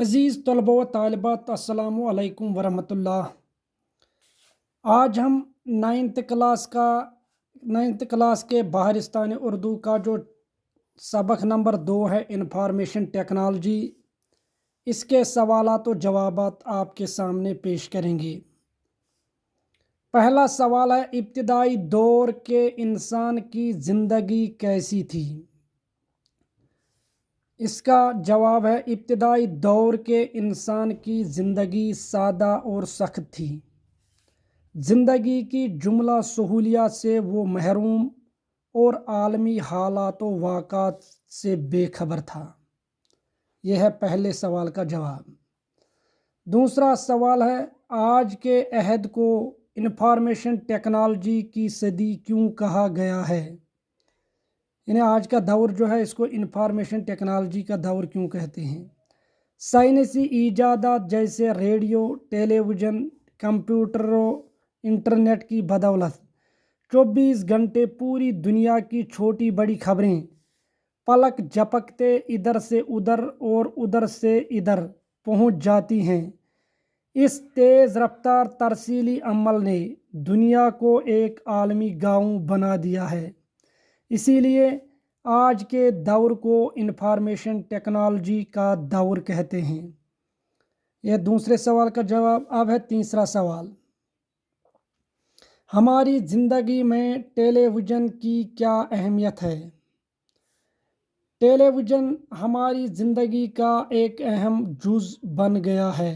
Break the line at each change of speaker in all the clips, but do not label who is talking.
عزیز طلبہ و طالبات، السلام علیکم ورحمۃ اللہ۔ آج ہم نائنتھ کلاس کے بہارستان اردو کا جو سبق نمبر 2 ہے انفارمیشن ٹیکنالوجی، اس کے سوالات و جوابات آپ کے سامنے پیش کریں گے۔ پہلا سوال ہے، ابتدائی دور کے انسان کی زندگی کیسی تھی؟ اس کا جواب ہے، ابتدائی دور کے انسان کی زندگی سادہ اور سخت تھی۔ زندگی کی جملہ سہولیات سے وہ محروم اور عالمی حالات و واقعات سے بے خبر تھا۔ یہ ہے پہلے سوال کا جواب۔ دوسرا سوال ہے، آج کے عہد کو انفارمیشن ٹیکنالوجی کی صدی کیوں کہا گیا ہے؟ یعنی آج کا دور جو ہے اس کو انفارمیشن ٹیکنالوجی کا دور کیوں کہتے ہیں؟ سائنسی ایجادات جیسے ریڈیو، ٹیلی ویژن، کمپیوٹر و انٹرنیٹ کی بدولت 24 گھنٹے پوری دنیا کی چھوٹی بڑی خبریں پلک جھپکتے ادھر سے ادھر اور ادھر سے ادھر پہنچ جاتی ہیں۔ اس تیز رفتار ترسیلی عمل نے دنیا کو ایک عالمی گاؤں بنا دیا ہے۔ اسی لیے آج کے دور کو انفارمیشن ٹیکنالوجی کا دور کہتے ہیں۔ یہ دوسرے سوال کا جواب۔ اب ہے تیسرا سوال، ہماری زندگی میں ٹیلی ویژن کی کیا اہمیت ہے؟ ٹیلی ویژن ہماری زندگی کا ایک اہم جز بن گیا ہے۔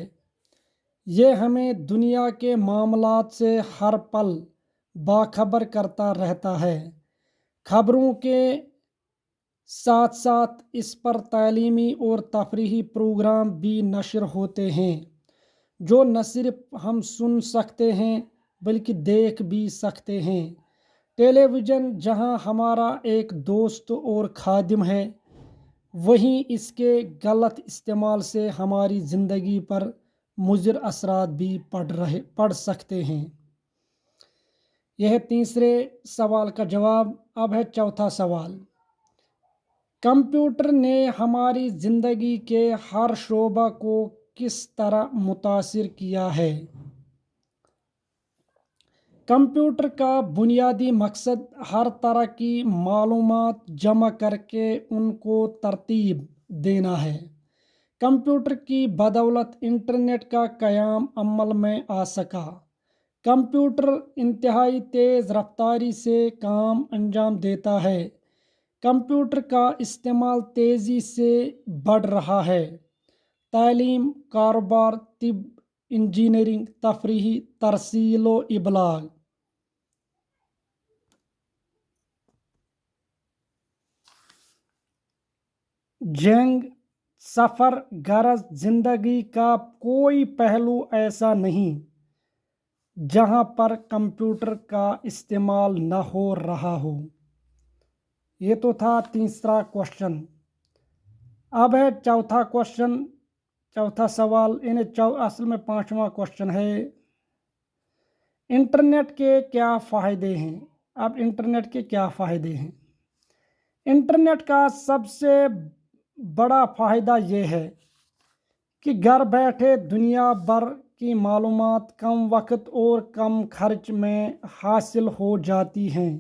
یہ ہمیں دنیا کے معاملات سے ہر پل باخبر کرتا رہتا ہے۔ خبروں کے ساتھ ساتھ اس پر تعلیمی اور تفریحی پروگرام بھی نشر ہوتے ہیں، جو نہ صرف ہم سن سکتے ہیں بلکہ دیکھ بھی سکتے ہیں۔ ٹیلی ویژن جہاں ہمارا ایک دوست اور خادم ہے، وہیں اس کے غلط استعمال سے ہماری زندگی پر مضر اثرات بھی پڑ سکتے ہیں۔ یہ ہے تیسرے سوال کا جواب۔ اب ہے چوتھا سوال، کمپیوٹر نے ہماری زندگی کے ہر شعبہ کو کس طرح متاثر کیا ہے؟ کمپیوٹر کا بنیادی مقصد ہر طرح کی معلومات جمع کر کے ان کو ترتیب دینا ہے۔ کمپیوٹر کی بدولت انٹرنیٹ کا قیام عمل میں آ سکا۔ کمپیوٹر انتہائی تیز رفتاری سے کام انجام دیتا ہے۔ کمپیوٹر کا استعمال تیزی سے بڑھ رہا ہے۔ تعلیم، کاروبار، طب، انجینئرنگ، تفریح، ترسیل و ابلاغ، جنگ، سفر، غرض زندگی کا کوئی پہلو ایسا نہیں جہاں پر کمپیوٹر کا استعمال نہ ہو رہا ہو۔ یہ تو تھا تیسرا کوشچن۔ اب ہے چوتھا کوشچن، چوتھا سوال، اصل میں پانچواں کوشچن ہے، انٹرنیٹ کے کیا فائدے ہیں؟ اب انٹرنیٹ کے کیا فائدے ہیں؟ انٹرنیٹ کا سب سے بڑا فائدہ یہ ہے کہ گھر بیٹھے دنیا بھر کی معلومات کم وقت اور کم خرچ میں حاصل ہو جاتی ہیں۔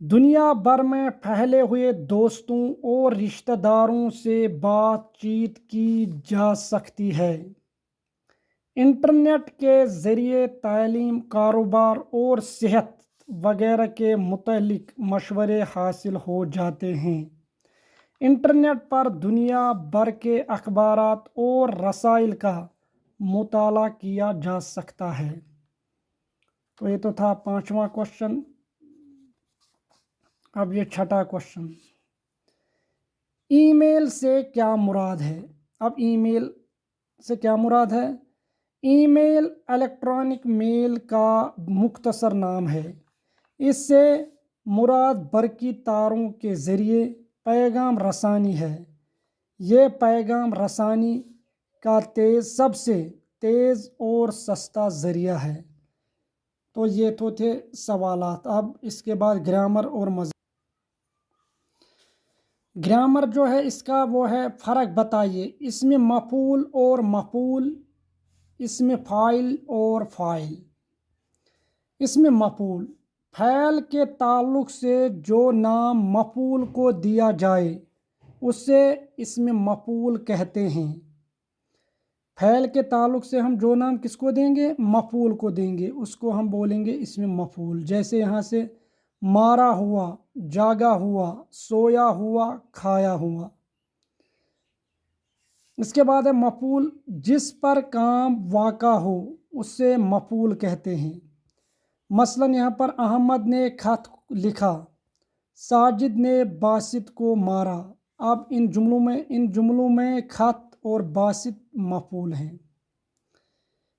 دنیا بھر میں پھیلے ہوئے دوستوں اور رشتہ داروں سے بات چیت کی جا سکتی ہے۔ انٹرنیٹ کے ذریعے تعلیم، کاروبار اور صحت وغیرہ کے متعلق مشورے حاصل ہو جاتے ہیں۔ انٹرنیٹ پر دنیا بھر کے اخبارات اور رسائل کا مطالعہ کیا جا سکتا ہے۔ تو یہ تو تھا پانچواں کوشچن۔ اب یہ چھٹا کوشچن، ای میل سے کیا مراد ہے؟ اب ای میل سے کیا مراد ہے؟ ای میل الیکٹرانک میل کا مختصر نام ہے۔ اس سے مراد برقی تاروں کے ذریعے پیغام رسانی ہے۔ یہ پیغام رسانی کا سب سے تیز اور سستا ذریعہ ہے۔ تو یہ تو تھے سوالات۔ اب اس کے بعد گرامر اور ग्रामर जो है इसका वो है फ़र्क बताइए, इसमें मफ़ूल और मफ़ूल, इसमें फ़ाइल और फ़ाइल। इसमें मफ़ूल फ़ैल के ताल्लुक़ से जो नाम मफ़ूल को दिया जाए उससे इसमें मफ़ूल कहते हैं। फ़ैल के ताल्लुक़ से हम जो नाम किसको देंगे, मफ़ूल को देंगे, उसको हम बोलेंगे इसमें मफ़ूल। जैसे यहाँ से मारा हुआ, जागा हुआ, सोया हुआ, खाया हुआ। इसके बाद है मफ़ूल, जिस पर काम वाक़ा हो उससे मफ़ूल कहते हैं। मसलन यहाँ पर अहमद ने खत लिखा, साजिद ने बासित को मारा। अब इन जुमलों में खत और बासित मफ़ूल हैं,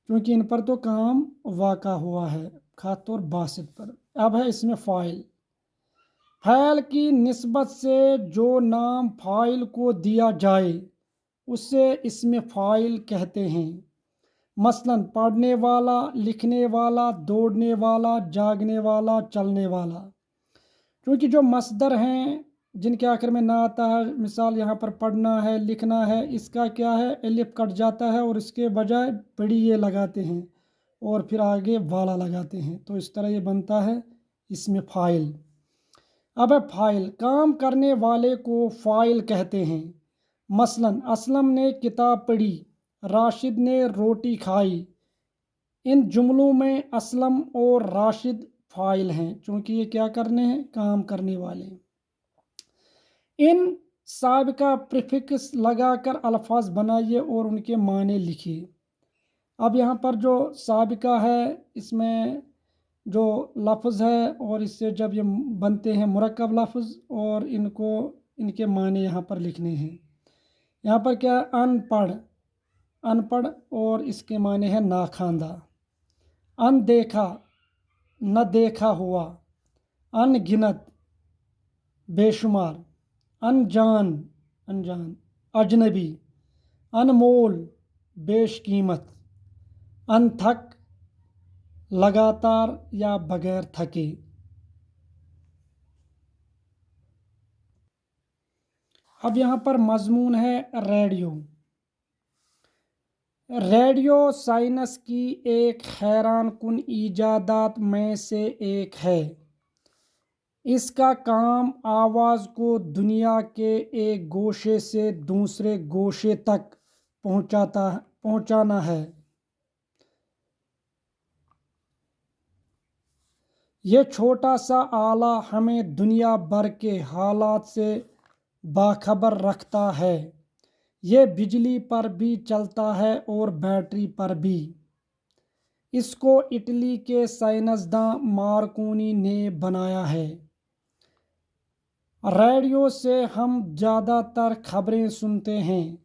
क्योंकि इन पर तो काम वाक़ा हुआ है, खत और बासित पर। अब है इसमें फ़ाइल। फ़ैल की निस्बत से जो नाम फ़ाइल को दिया जाए उससे इसमें फ़ाइल कहते हैं। मसलन पढ़ने वाला, लिखने वाला, दौड़ने वाला, जागने वाला, चलने वाला। क्योंकि जो मसदर हैं जिनके आखिर में ना आता है, मिसाल यहाँ पर पढ़ना है, लिखना है, इसका क्या है, एलिफ कट जाता है और इसके बजाय बड़ी ये लगाते हैं और फिर आगे वाला लगाते हैं, तो इस तरह ये बनता है इसमें फ़ाइल। अब है फ़ाइल, काम करने वाले को फ़ाइल कहते हैं। मसलन असलम ने किताब पढ़ी, राशिद ने रोटी खाई। इन जुमलों में असलम और राशिद फ़ाइल हैं, क्योंकि ये क्या करने हैं, काम करने वाले। इन साबिका प्रीफिक्स लगाकर अल्फाज बनाइए और उनके माने लिखिए। अब यहाँ पर जो साबिका है इसमें जो लफ्ज़ है और इससे जब ये बनते हैं मुरक्कब लफ्ज़, और इनके माने यहाँ पर लिखने हैं। यहाँ पर क्या है, अनपढ़, अनपढ़ और इसके माने हैं नाखांदा। अनदेखा, न देखा हुआ। अनगिनत, बेशुमार। अनजान, अनजान। अजनबी, अनमोल, बेशकीमत। अनथक, लगातार या बगैर थके। अब यहाँ पर मजमून है रेडियो। रेडियो साइंस की एक हैरान कुन ईजादात में से एक है। इसका काम आवाज़ को दुनिया के एक गोशे से दूसरे गोशे तक पहुँचाना है। यह छोटा सा आला हमें दुनिया भर के हालात से बाखबर रखता है। यह बिजली पर भी चलता है और बैटरी पर भी। इसको इटली के साइंसदां मार्कोनी ने बनाया है। रेडियो से हम ज़्यादातर खबरें सुनते हैं।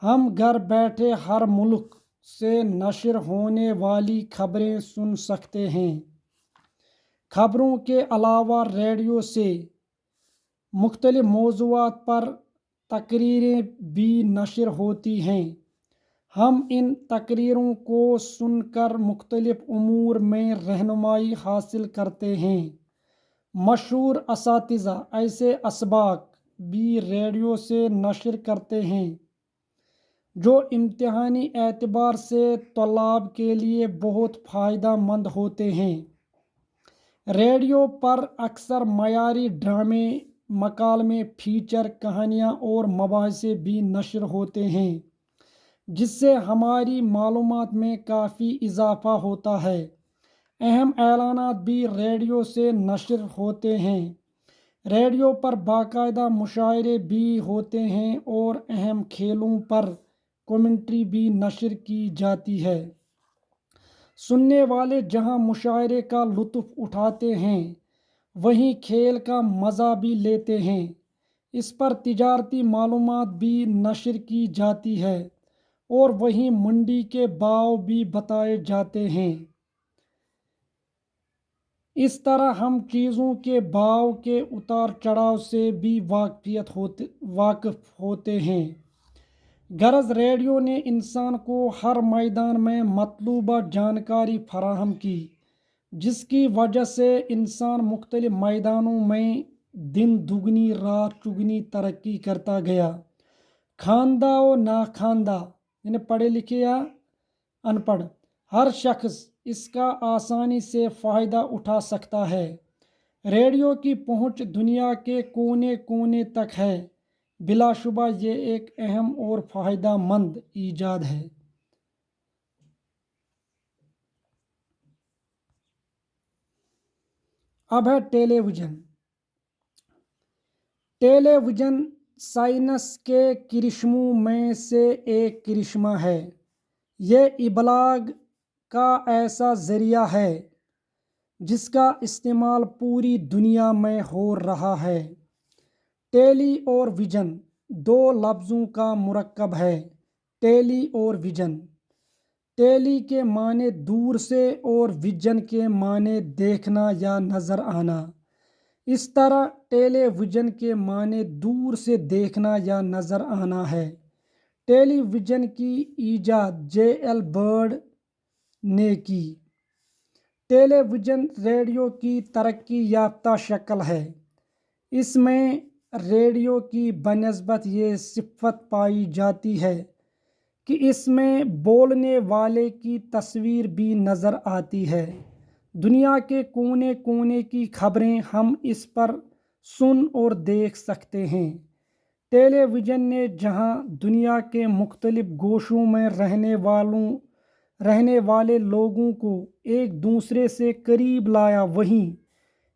हम घर बैठे हर मुल्क से नशर होने वाली खबरें सुन सकते हैं। खबरों के अलावा रेडियो से मुख्तलिफ मौज़ूआत पर तकरीरें भी नशर होती हैं। हम इन तकरीरों को सुनकर मुख्तलिफ उमूर में रहनुमाई हासिल करते हैं। मशहूर असातिज़ा ऐसे असबाक भी रेडियो से नशर करते हैं जो इम्तिहानी एतबार से तलाब के लिए बहुत फ़ायदा मंद होते हैं। रेडियो पर अक्सर मयारी ड्रामे, मकालमे, फीचर, कहानियाँ और मबाहिसे भी नशर होते हैं, जिससे हमारी मालूमात में काफ़ी इजाफ़ा होता है। अहम ऐलानात भी रेडियो से नशर होते हैं। रेडियो पर बाकायदा मुशायरे भी होते हैं और अहम खेलों पर कमेंट्री भी नशर की जाती है। सुनने वाले जहां मुशायरे का लुत्फ़ उठाते हैं वहीं खेल का मज़ा भी लेते हैं। इस पर तिजारती मालूमात भी नशर की जाती है और वहीं मंडी के भाव भी बताए जाते हैं। इस तरह हम चीज़ों के भाव के उतार चढ़ाव से भी वाकिफ़ होते हैं। गरज रेडियो ने इंसान को हर मैदान में मतलूबा जानकारी फराहम की, जिसकी वजह से इंसान मुख्तलिफ मैदानों में दिन दुगनी रात चुगनी तरक्की करता गया। खानदा और नाखानदा यानी पढ़े लिखे या अनपढ़ हर शख्स इसका आसानी से फ़ायदा उठा सकता है। रेडियो की पहुंच दुनिया के कोने कोने तक है। बिलाशुबा ये एक अहम और फ़ायदा मंद ईजाद है। अब है टेलीविज़न। टेलीविज़न साइंस के करिश्मों में से एक करिश्मा है। यह इबलाग का ऐसा ज़रिया है जिसका इस्तेमाल पूरी दुनिया में हो रहा है। टेली और विजन दो लफ्ज़ों का मुरक्कब है। टेली और विजन। टेली के माने दूर से और विजन के माने देखना या नज़र आना। इस तरह टेलीविज़न के माने दूर से देखना या नज़र आना है। टेलीविज़न की ईजाद जे.एल. बर्ड ने की। टेलीविज़न रेडियो की तरक्की याफ्ता शक्ल है। इसमें रेडियो की बनिस्बत ये सिफ़त पाई जाती है कि इसमें बोलने वाले की तस्वीर भी नज़र आती है। दुनिया के कोने कोने की खबरें हम इस पर सुन और देख सकते हैं। टेलीविज़न ने जहां दुनिया के मुख्तलिफ गोशों में रहने वाले लोगों को एक दूसरे से करीब लाया, वहीं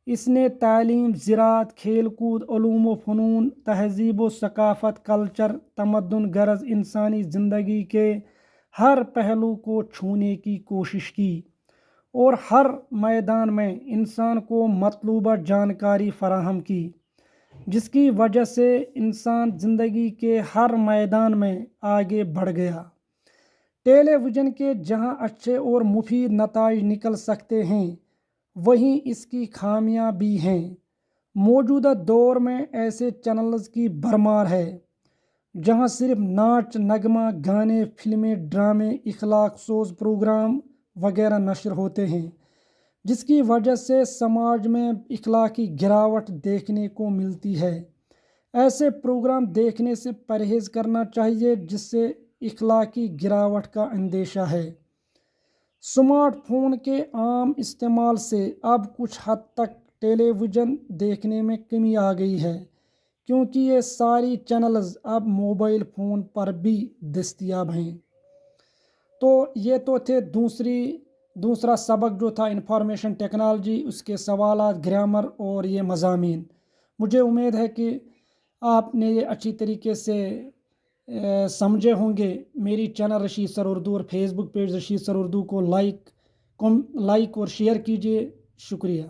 इसने तालीम, ज़राअत, खेलकूद, उलूम व फ़नून, तहज़ीब व सकाफ़त, कल्चर, तमद्दुन गरज इंसानी ज़िंदगी के हर पहलू को छूने की कोशिश की और हर मैदान में इंसान को मतलूबा जानकारी फराहम की, जिसकी वजह से इंसान ज़िंदगी के हर मैदान में आगे बढ़ गया। टेलीविज़न के जहां अच्छे और मुफीद नताइज निकल सकते हैं, वहीं इसकी खामियां भी हैं। मौजूदा दौर में ऐसे चैनल्स की भरमार है जहां सिर्फ नाच, नगमा, गाने, फिल्में, ड्रामे, इखलाक सोज प्रोग्राम वगैरह नशर होते हैं, जिसकी वजह से समाज में इखलाकी गिरावट देखने को मिलती है। ऐसे प्रोग्राम देखने से परहेज़ करना चाहिए जिससे इखलाकी गिरावट का अंदेशा है। स्मार्टफोन के आम इस्तेमाल से अब कुछ हद तक टेलीविज़न देखने में कमी आ गई है, क्योंकि ये सारी चैनल्स अब मोबाइल फ़ोन पर भी दस्तयाब हैं। तो ये तो थे दूसरा सबक जो था इंफॉर्मेशन टेक्नोलॉजी, उसके सवालात, ग्रामर और ये मज़ामीन। मुझे उम्मीद है कि आपने ये अच्छी तरीके से समझे होंगे। मेरी चैनल रशीद सर उर्दू और Facebook page Rashid sir Urdu को लाइक और शेयर कीजिए। शुक्रिया।